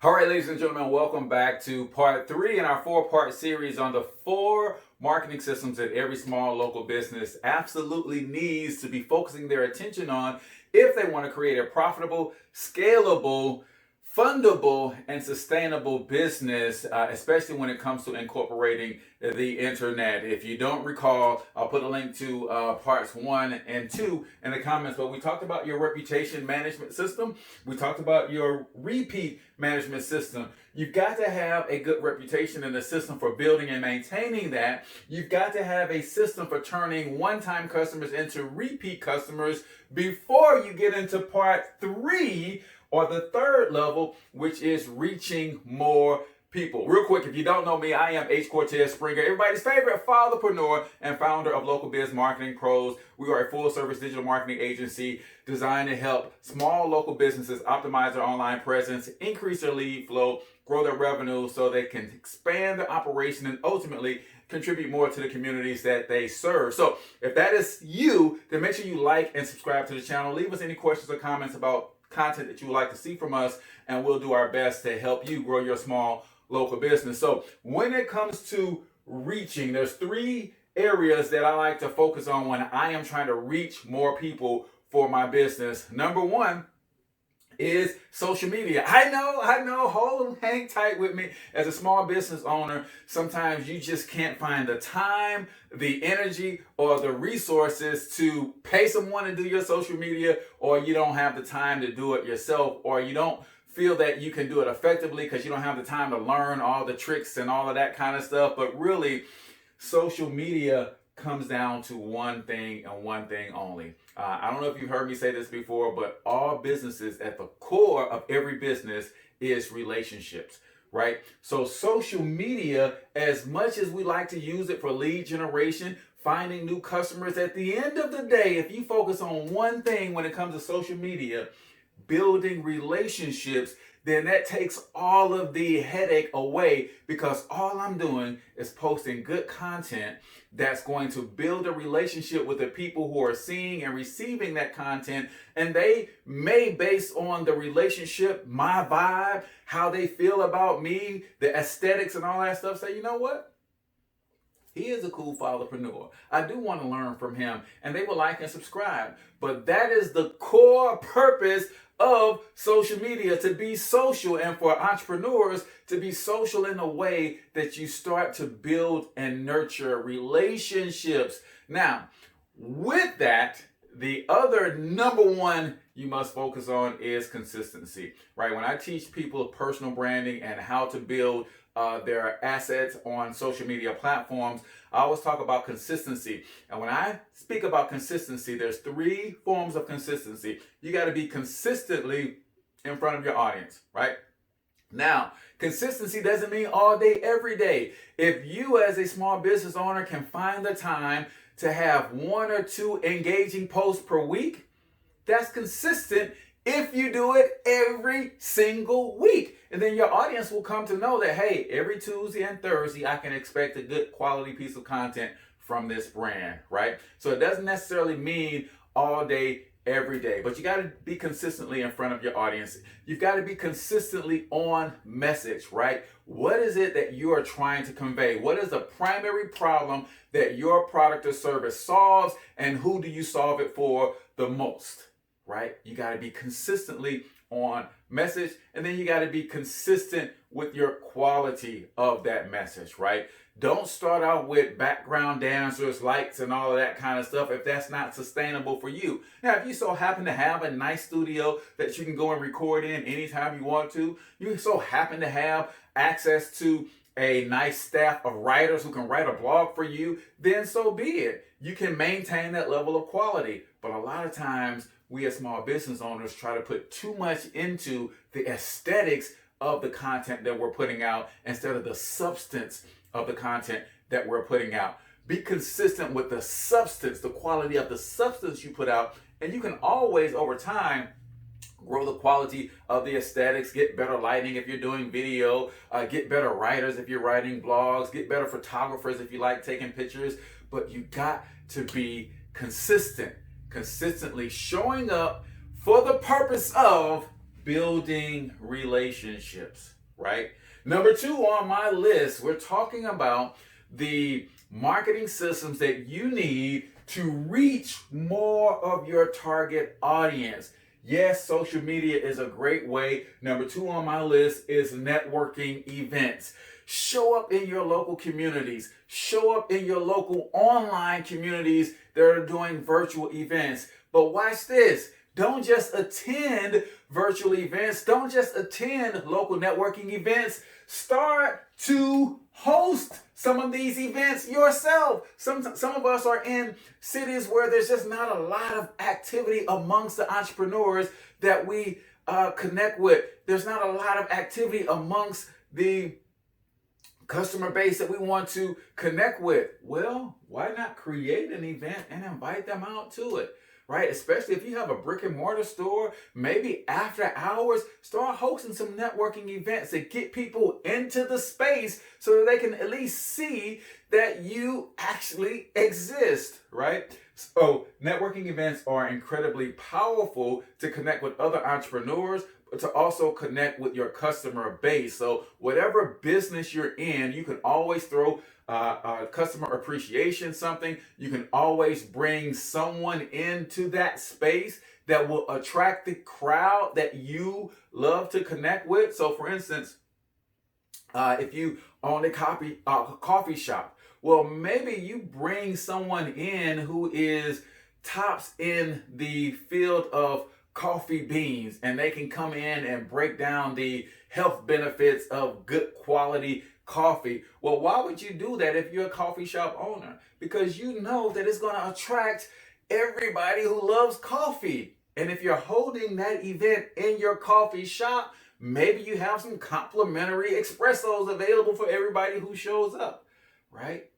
All right, ladies and gentlemen, welcome back to part 3 in our 4-part series on the 4 marketing systems that every small local business absolutely needs to be focusing their attention on if they want to create a profitable, scalable, fundable, and sustainable business, especially when it comes to incorporating the internet. If you don't recall, I'll put a link to parts 1 and 2 in the comments, but we talked about your reputation management system. We talked about your repeat management system. You've got to have a good reputation and a system for building and maintaining that. You've got to have a system for turning one-time customers into repeat customers before you get into part 3, or the third level, which is reaching more people. Real quick, if you don't know me, I am Cortez Springer, everybody's favorite fatherpreneur and founder of Local Biz Marketing Pros. We are a full-service digital marketing agency designed to help small local businesses optimize their online presence, increase their lead flow, grow their revenue so they can expand their operation and ultimately contribute more to the communities that they serve. So if that is you, then make sure you like and subscribe to the channel. Leave us any questions or comments about content that you would like to see from us, and we'll do our best to help you grow your small local business. So when it comes to reaching, there's 3 areas that I like to focus on when I am trying to reach more people for my business. Number 1 is social media. I know, hang tight with me. As a small business owner, sometimes you just can't find the time, the energy, or the resources to pay someone to do your social media, or you don't have the time to do it yourself, or you don't feel that you can do it effectively because you don't have the time to learn all the tricks and all of that kind of stuff. But really, social media comes down to one thing and one thing only. I don't know if you've heard me say this before, but all businesses, at the core of every business is relationships, right? So social media, as much as we like to use it for lead generation, finding new customers, at the end of the day, if you focus on one thing when it comes to social media, building relationships, then that takes all of the headache away, because all I'm doing is posting good content that's going to build a relationship with the people who are seeing and receiving that content. And they may, based on the relationship, my vibe, how they feel about me, the aesthetics and all that stuff, say, you know what? He is a cool fatherpreneur. I do want to learn from him. And they will like and subscribe. But that is the core purpose of social media, to be social, and for entrepreneurs to be social in a way that you start to build and nurture relationships. Now, with that, the other number 1 you must focus on is consistency, right? When I teach people personal branding and how to build their assets on social media platforms, I always talk about consistency. And when I speak about consistency, there's 3 forms of consistency. You got to be consistently in front of your audience, right? Now, consistency doesn't mean all day, every day. If you as a small business owner can find the time to have 1 or 2 engaging posts per week, that's consistent if you do it every single week. And then your audience will come to know that, hey, every Tuesday and Thursday, I can expect a good quality piece of content from this brand, right? So it doesn't necessarily mean all day, every day, but you got to be consistently in front of your audience. You've got to be consistently on message, right? What is it that you are trying to convey? What is the primary problem that your product or service solves, and who do you solve it for the most, right? You got to be consistently on message, and then you got to be consistent with your quality of that message, right? Don't start out with background dancers, lights, and all of that kind of stuff if that's not sustainable for you. Now, if you so happen to have a nice studio that you can go and record in anytime you want to, you so happen to have access to a nice staff of writers who can write a blog for you, then so be it. You can maintain that level of quality. But a lot of times, we as small business owners try to put too much into the aesthetics of the content that we're putting out instead of the substance of the content that we're putting out. Be consistent with the substance, the quality of the substance you put out, and you can always, over time, grow the quality of the aesthetics, get better lighting if you're doing video, get better writers if you're writing blogs, get better photographers if you like taking pictures. But you got to be consistently showing up for the purpose of building relationships, right? Number 2 on my list, we're talking about the marketing systems that you need to reach more of your target audience. Yes, social media is a great way. Number 2 on my list is networking events. Show up in your local communities. Show up in your local online communities that are doing virtual events. But watch this. Don't just attend virtual events. Don't just attend local networking events. Start to host some of these events yourself. Some of us are in cities where there's just not a lot of activity amongst the entrepreneurs that we connect with. There's not a lot of activity amongst the customer base that we want to connect with. Well, why not create an event and invite them out to it? Right? Especially if you have a brick and mortar store, maybe after hours, start hosting some networking events to get people into the space so that they can at least see that you actually exist, right? So networking events are incredibly powerful to connect with other entrepreneurs, but to also connect with your customer base. So whatever business you're in, you can always throw customer appreciation something. You can always bring someone into that space that will attract the crowd that you love to connect with. So for instance, if you own a coffee shop, well, maybe you bring someone in who is tops in the field of coffee beans, and they can come in and break down the health benefits of good quality coffee. Well, why would you do that if you're a coffee shop owner? Because you know that it's going to attract everybody who loves coffee. And if you're holding that event in your coffee shop, maybe you have some complimentary espressos available for everybody who shows up, right?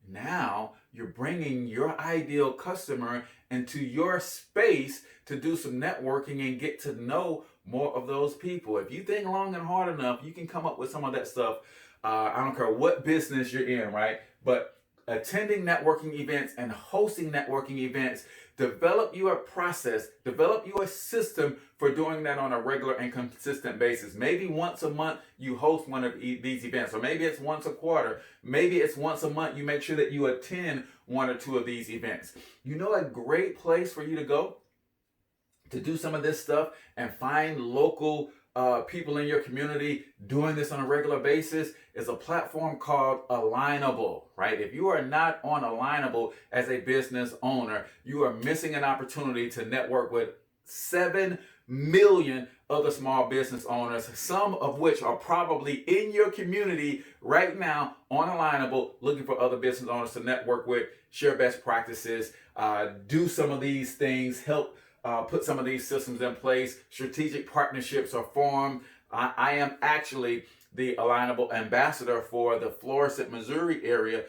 Now you're bringing your ideal customer into your space to do some networking and get to know more of those people. If you think long and hard enough, you can come up with some of that stuff. I don't care what business you're in, right? But attending networking events and hosting networking events, develop your process, develop your system for doing that on a regular and consistent basis. Maybe once a month you host one of these events, or maybe it's once a quarter. Maybe it's once a month you make sure that you attend 1 or 2 of these events. You know, a great place for you to go to do some of this stuff and find local people in your community doing this on a regular basis is a platform called Alignable, right? If you are not on Alignable as a business owner, you are missing an opportunity to network with 7 million other small business owners, some of which are probably in your community right now on Alignable, looking for other business owners to network with, share best practices, do some of these things, help put some of these systems in place. Strategic partnerships are formed. I am actually the Alignable ambassador for the Florissant, Missouri area,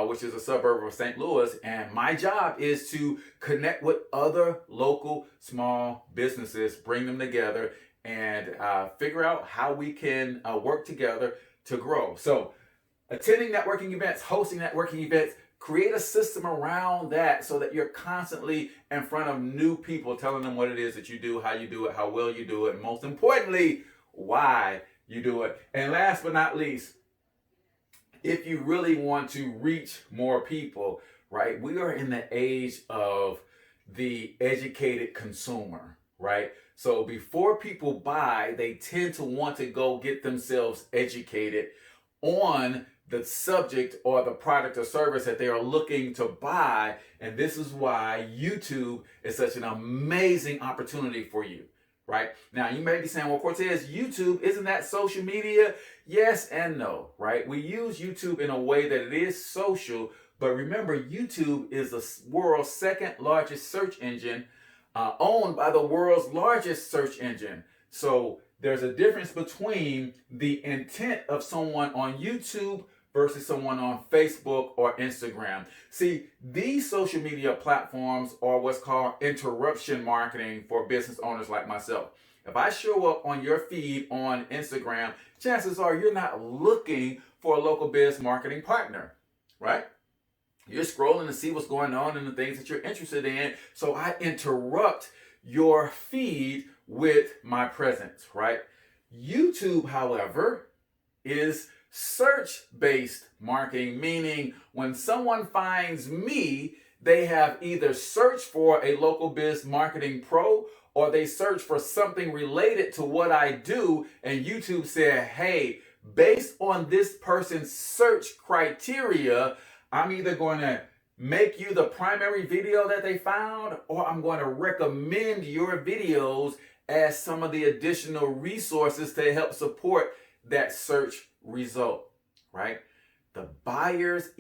which is a suburb of St. Louis. And my job is to connect with other local small businesses, bring them together, and figure out how we can work together to grow. So attending networking events, hosting networking events, create a system around that so that you're constantly in front of new people, telling them what it is that you do, how well you do it, and most importantly, why you do it. And last but not least, if you really want to reach more people, right? We are in the age of the educated consumer, right? So before people buy, they tend to want to go get themselves educated on the subject or the product or service that they are looking to buy. And this is why YouTube is such an amazing opportunity for you, right? Now, you may be saying, well, Cortez, YouTube, isn't that social media? Yes and no, right? We use YouTube in a way that it is social, but remember, YouTube is the world's 2nd largest search engine, owned by the world's largest search engine. So there's a difference between the intent of someone on YouTube versus someone on Facebook or Instagram. See, these social media platforms are what's called interruption marketing for business owners like myself. If I show up on your feed on Instagram, chances are you're not looking for a local biz marketing partner, right? You're scrolling to see what's going on and the things that you're interested in. So I interrupt your feed with my presence, right? YouTube, however, is search-based marketing, meaning when someone finds me, they have either searched for a local biz marketing pro or they search for something related to what I do, and YouTube said, hey, based on this person's search criteria, I'm either going to make you the primary video that they found, or I'm going to recommend your videos as some of the additional resources to help support that search result, right? The buyer's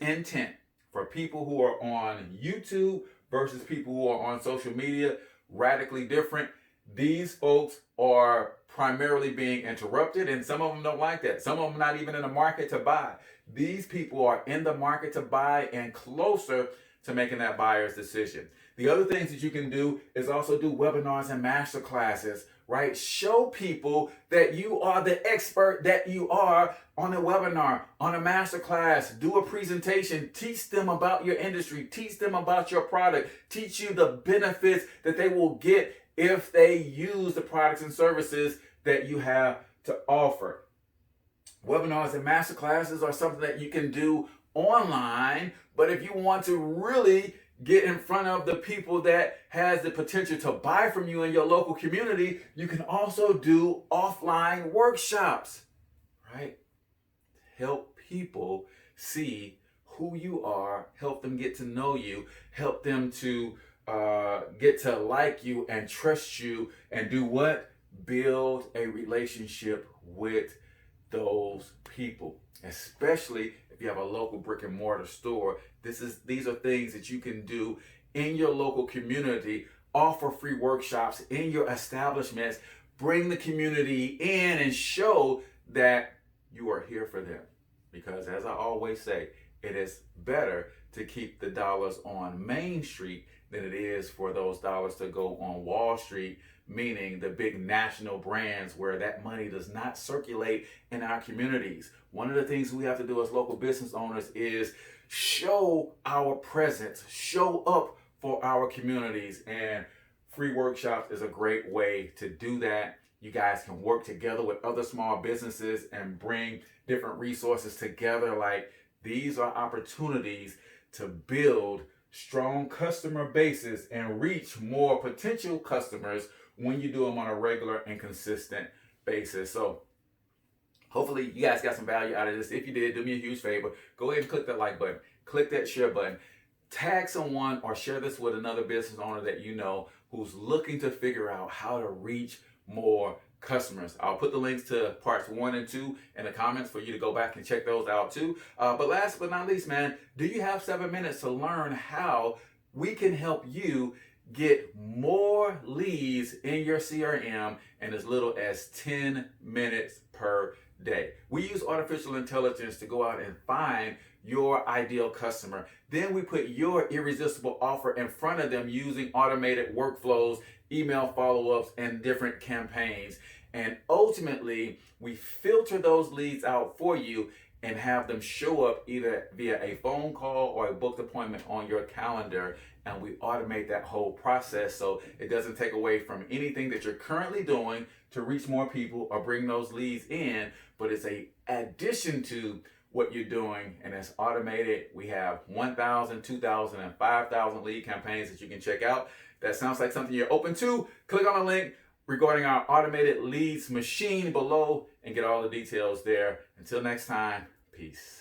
intent for people who are on YouTube versus people who are on social media, radically different. These folks are primarily being interrupted, and some of them don't like that. Some of them not even in the market to buy. These people are in the market to buy and closer to making that buyer's decision. The other things that you can do is also do webinars and master classes, right? Show people that you are the expert that you are on a webinar, on a master class. Do a presentation, teach them about your industry, teach them about your product, teach you the benefits that they will get if they use the products and services that you have to offer. Webinars and master classes are something that you can do online, but if you want to really get in front of the people that has the potential to buy from you in your local community, you can also do offline workshops, right? Help people see who you are, help them get to know you, help them to get to like you and trust you, and do what? Build a relationship with those people, especially if you have a local brick and mortar store. These are things that you can do in your local community. Offer free workshops in your establishments. Bring the community in and show that you are here for them. Because as I always say, it is better to keep the dollars on Main Street than it is for those dollars to go on Wall Street, meaning the big national brands where that money does not circulate in our communities. One of the things we have to do as local business owners is show our presence, show up for our communities, and free workshops is a great way to do that. You guys can work together with other small businesses and bring different resources together. Like, these are opportunities to build strong customer bases and reach more potential customers when you do them on a regular and consistent basis. So hopefully you guys got some value out of this. If you did, do me a huge favor. Go ahead and click that like button. Click that share button. Tag someone or share this with another business owner that you know who's looking to figure out how to reach more customers. I'll put the links to parts 1 and 2 in the comments for you to go back and check those out too. But last but not least, man, do you have 7 minutes to learn how we can help you get more leads in your CRM in as little as 10 minutes per day? We use artificial intelligence to go out and find your ideal customer. Then we put your irresistible offer in front of them using automated workflows, email follow-ups, and different campaigns. And ultimately, we filter those leads out for you and have them show up either via a phone call or a booked appointment on your calendar. And we automate that whole process so it doesn't take away from anything that you're currently doing to reach more people or bring those leads in, but it's a addition to what you're doing, and it's automated. We have 1,000, 2,000, and 5,000 lead campaigns that you can check out. That sounds like something you're open to. Click on the link regarding our automated leads machine below and get all the details there. Until next time, peace.